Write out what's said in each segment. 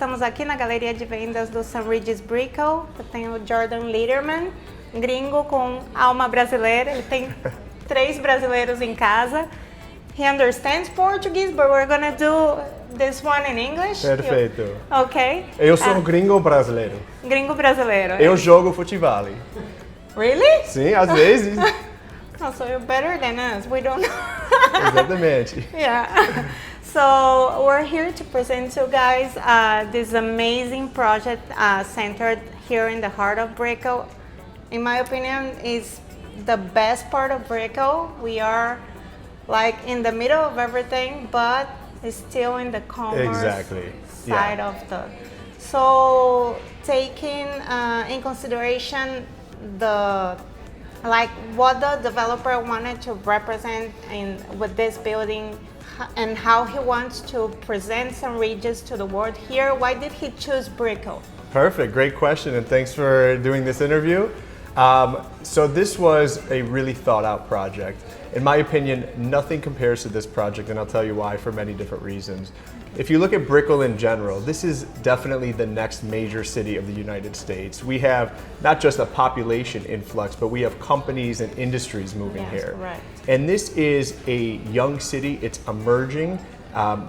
estamos aqui na galeria de vendas do St. Regis Brickell. Eu tenho o Jordan Lederman, gringo com alma brasileira. Ele tem 3 brasileiros em casa. He understands Portuguese, but we're gonna do this one in English. Perfeito. Okay. Eu sou um gringo brasileiro. Gringo brasileiro. Eu jogo futebol. Really? Sim, às vezes. Oh, so you're better than us. We don't know. Exatamente. Yeah. So we're here to present to you guys this amazing project centered here in the heart of Brickell. In my opinion, is the best part of Brickell. We are like in the middle of everything, but it's still in the commerce side of the. So taking in consideration the what the developer wanted to represent with this building and how he wants to present St. Regis to the world here, why did he choose Brickell? Perfect, great question, and thanks for doing this interview. So this was a really thought out project. In my opinion, nothing compares to this project, and I'll tell you why for many different reasons. If you look at Brickell in general, this is definitely the next major city of the United States. We have not just a population influx, but we have companies and industries moving here. Right. And this is a young city, it's emerging.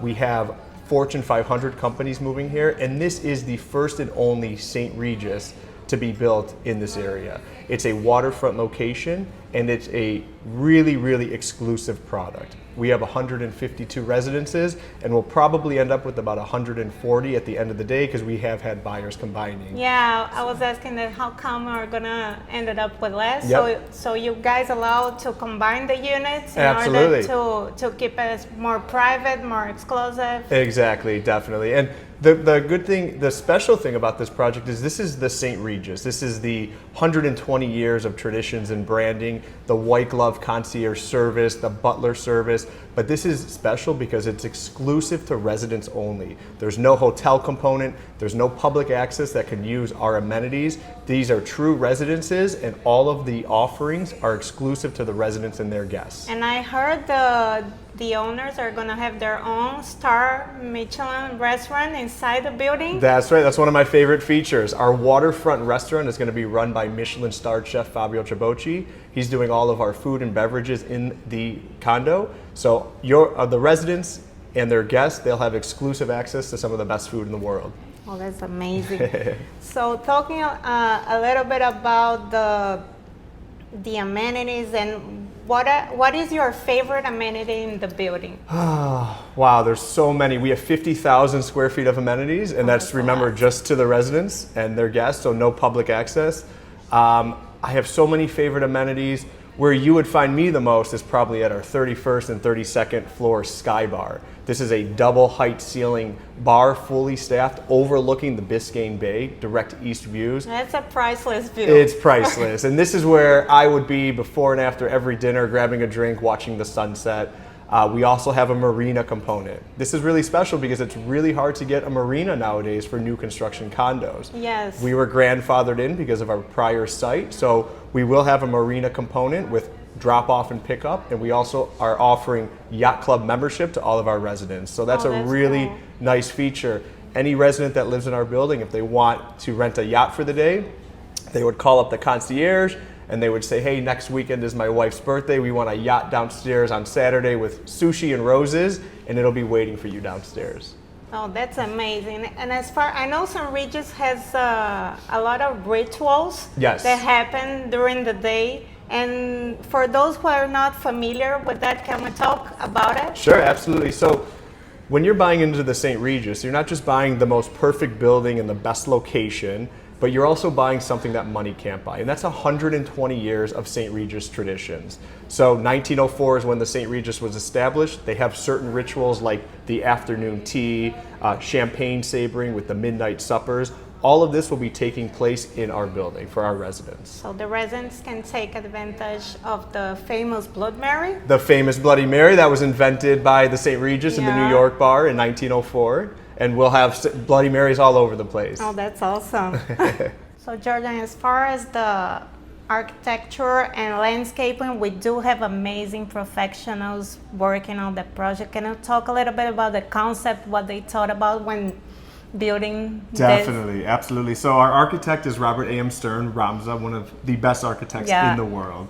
We have Fortune 500 companies moving here, and this is the first and only St. Regis to be built in this area. It's a waterfront location, and it's a really, really exclusive product. We have 152 residences, and we'll probably end up with about 140 at the end of the day because we have had buyers combining. Yeah, I was asking that how come we're gonna end up with less. Yep. So you guys allowed to combine the units in Absolutely. order to keep it more private, more exclusive. Exactly, definitely. And the good thing, the special thing about this project is this is the St. Regis. This is the 120 years of traditions and branding, the white glove concierge service, the butler service. But this is special because it's exclusive to residents only. There's no hotel component, there's no public access that can use our amenities. These are true residences, and all of the offerings are exclusive to the residents and their guests. And I heard the owners are gonna have their own star Michelin restaurant inside the building. That's right, that's one of my favorite features. Our waterfront restaurant is gonna be run by Michelin-starred chef Fabio Trabocci. He's doing all of our food and beverages in the condo. So the residents and their guests, they'll have exclusive access to some of the best food in the world. Oh, that's amazing. So talking a little bit about the amenities and what is your favorite amenity in the building? Wow, there's so many. We have 50,000 square feet of amenities, and that's, remember, just to the residents and their guests, so no public access. I have so many favorite amenities. Where you would find me the most is probably at our 31st and 32nd floor Sky Bar. This is a double height ceiling bar, fully staffed, overlooking the Biscayne Bay, direct east views. That's a priceless view. It's priceless. And this is where I would be before and after every dinner, grabbing a drink, watching the sunset. We also have a marina component. This is really special because it's really hard to get a marina nowadays for new construction condos. Yes. We were grandfathered in because of our prior site, so we will have a marina component with drop off and pick up, and we also are offering yacht club membership to all of our residents. So that's a really cool. nice feature. Any resident that lives in our building, if they want to rent a yacht for the day, they would call up the concierge and they would say, hey, next weekend is my wife's birthday. We want a yacht downstairs on Saturday with sushi and roses, and it'll be waiting for you downstairs. Oh, that's amazing. And as far I know, St. Regis has a lot of rituals that happen during the day. And for those who are not familiar with that, can we talk about it? Sure, absolutely. So when you're buying into the St. Regis, you're not just buying the most perfect building in the best location, but you're also buying something that money can't buy. And that's 120 years of St. Regis traditions. So 1904 is when the St. Regis was established. They have certain rituals like the afternoon tea, champagne sabering with the midnight suppers. All of this will be taking place in our building for our residents. So the residents can take advantage of the famous Blood Mary? The famous Bloody Mary that was invented by the St. Regis in the New York bar in 1904. And we'll have Bloody Marys all over the place. Oh, that's awesome. So Jordan, as far as the architecture and landscaping, we do have amazing professionals working on the project. Can you talk a little bit about the concept, what they thought about when building Definitely, absolutely. So our architect is Robert A.M. Stern, Ramza, one of the best architects in the world.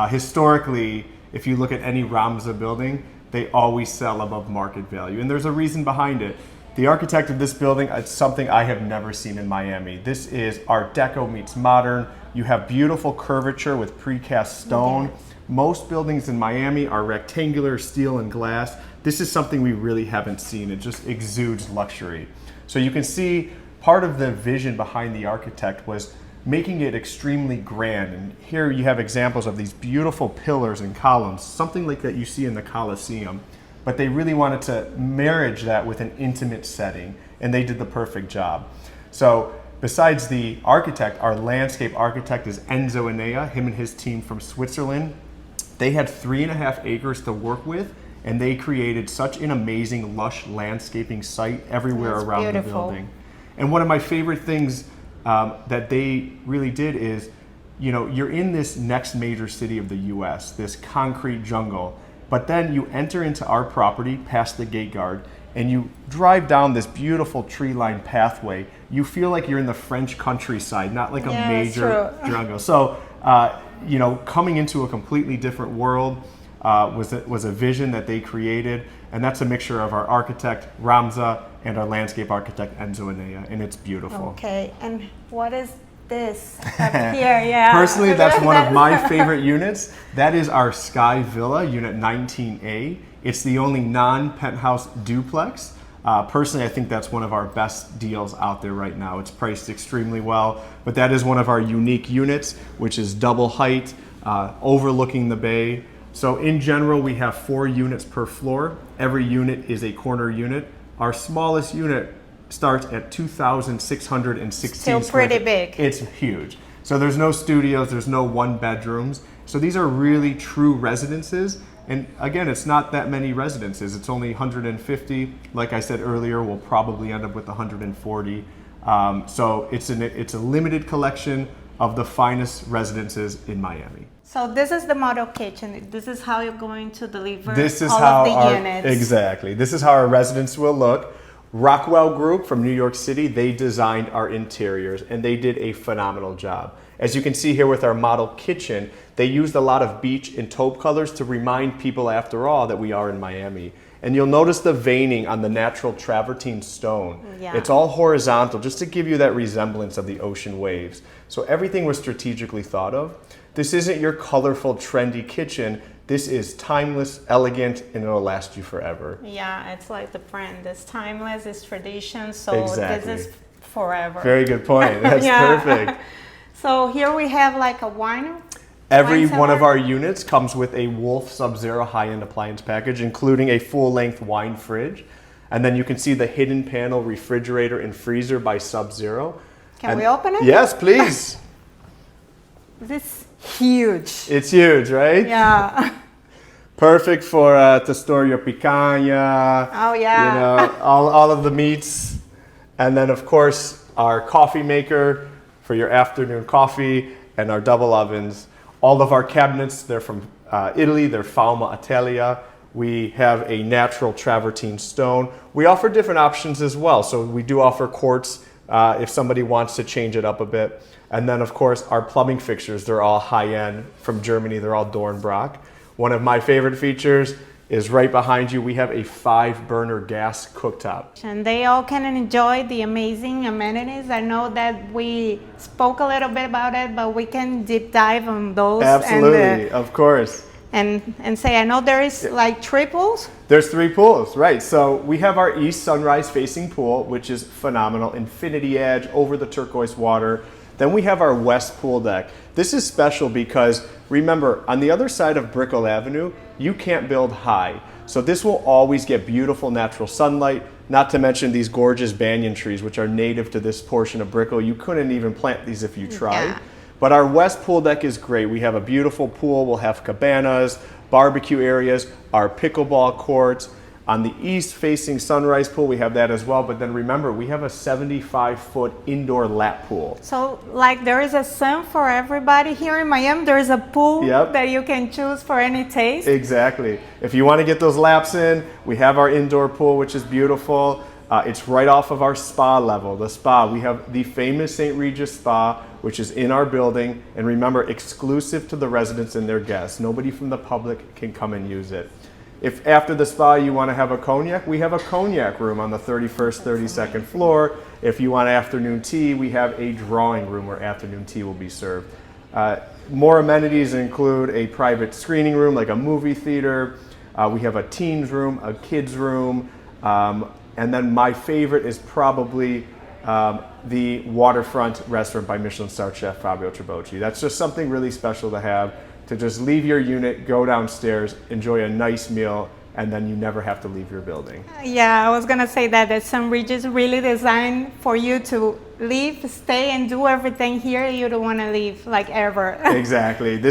Historically, if you look at any Ramza building, they always sell above market value. And there's a reason behind it. The architect of this building, it's something I have never seen in Miami. This is Art Deco meets modern. You have beautiful curvature with precast stone. Yes. Most buildings in Miami are rectangular steel and glass. This is something we really haven't seen. It just exudes luxury. So you can see part of the vision behind the architect was making it extremely grand. And here you have examples of these beautiful pillars and columns, something like that you see in the Colosseum. But they really wanted to marriage that with an intimate setting, and they did the perfect job. So besides the architect, our landscape architect is Enzo Enea, him and his team from Switzerland. They had 3.5 acres to work with, and they created such an amazing, lush landscaping site everywhere around the building. And one of my favorite things that they really did is, you know, you're in this next major city of the US, this concrete jungle, but then you enter into our property past the gate guard, and you drive down this beautiful tree-lined pathway. You feel like you're in the French countryside, not like a major jungle. So, you know, coming into a completely different world, was a vision that they created, and that's a mixture of our architect Ramza and our landscape architect Enzo Enea, and it's beautiful. Okay, and what is this up here? Yeah. Personally, that's one of my favorite units. That is our Sky Villa, Unit 19A. It's the only non-penthouse duplex. Personally, I think that's one of our best deals out there right now. It's priced extremely well, but that is one of our unique units, which is double height, overlooking the bay. So in general, we have 4 units per floor. Every unit is a corner unit. Our smallest unit starts at 2,616 Still pretty big. It's huge. So there's no studios, there's no 1 bedrooms. So these are really true residences. And again, it's not that many residences. It's only 150. Like I said earlier, we'll probably end up with 140. So it's a limited collection of the finest residences in Miami. So this is the model kitchen. This is how you're going to deliver all of the units. Exactly. This is how our residence will look. Rockwell Group from New York City, they designed our interiors, and they did a phenomenal job. As you can see here with our model kitchen, they used a lot of beach and taupe colors to remind people, after all, that we are in Miami. And you'll notice the veining on the natural travertine stone. Yeah. It's all horizontal, just to give you that resemblance of the ocean waves. So everything was strategically thought of. This isn't your colorful, trendy kitchen. This is timeless, elegant, and it'll last you forever. Yeah, it's like the brand. It's timeless, it's tradition, so Exactly. this is forever. Very good point. That's Yeah. perfect. So here we have like a wine. Every Wine one of cellar? our units comes with a Wolf Sub-Zero high-end appliance package, including a full-length wine fridge. And then you can see the hidden panel refrigerator and freezer by Sub-Zero. Can we open it? Yes, please. This is huge. It's huge, right? Yeah. Perfect for to store your picanha. Oh, yeah. You know, all of the meats. And then, of course, our coffee maker for your afternoon coffee, and our double ovens. All of our cabinets, they're from Italy. They're Fauma Italia. We have a natural travertine stone. We offer different options as well. So we do offer quartz if somebody wants to change it up a bit. And then, of course, our plumbing fixtures, they're all high-end from Germany. They're all Dornbrock. One of my favorite features is right behind you. We have a 5-burner gas cooktop. And they all can enjoy the amazing amenities. I know that we spoke a little bit about it, but we can deep dive on those. Absolutely, of course. And say, I know there is like 3 pools. There's 3 pools, right. So we have our east sunrise facing pool, which is phenomenal. Infinity edge over the turquoise water. Then we have our west pool deck. This is special because, remember, on the other side of Brickell Avenue, you can't build high. So this will always get beautiful natural sunlight, not to mention these gorgeous banyan trees, which are native to this portion of Brickell. You couldn't even plant these if you tried. Yeah. But our west pool deck is great. We have a beautiful pool. We'll have cabanas, barbecue areas, our pickleball courts. On the east-facing sunrise pool, we have that as well. But then remember, we have a 75-foot indoor lap pool. So, like, there is a sun for everybody here in Miami. There is a pool that you can choose for any taste. Exactly. If you want to get those laps in, we have our indoor pool, which is beautiful. It's right off of our spa level. The spa, we have the famous St. Regis Spa, which is in our building, and remember, exclusive to the residents and their guests. Nobody from the public can come and use it. If after the spa you want to have a cognac, we have a cognac room on the 31st, 32nd floor. If you want afternoon tea, we have a drawing room where afternoon tea will be served. More amenities include a private screening room, like a movie theater. We have a teens room, a kids room, and then my favorite is probably the waterfront restaurant by Michelin star chef Fabio Tribocci. That's just something really special to have, to just leave your unit, go downstairs, enjoy a nice meal, and then you never have to leave your building. Yeah, I was gonna say that St. Regis really designed for you to live, stay, and do everything here. You don't want to leave like ever. Exactly.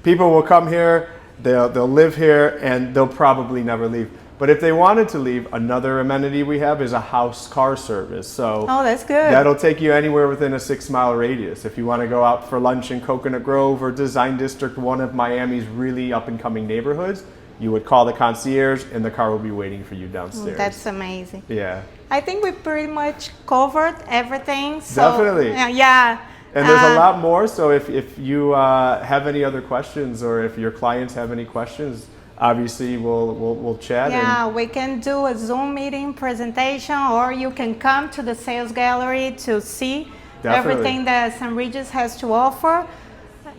People will come here, they'll live here, and they'll probably never leave. But if they wanted to leave, another amenity we have is a house car service. So oh, that's good. That'll take you anywhere within a 6-mile radius. If you want to go out for lunch in Coconut Grove or Design District, one of Miami's really up-and-coming neighborhoods, you would call the concierge and the car will be waiting for you downstairs. That's amazing. Yeah. I think we pretty much covered everything. So, Definitely. Yeah. And there's a lot more, so if you have any other questions or if your clients have any questions, obviously we'll chat. Yeah, we can do a Zoom meeting presentation, or you can come to the sales gallery to see everything that St. Regis has to offer.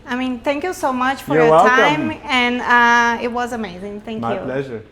I mean, thank you so much for your welcome. time, and it was amazing. Thank you. My pleasure.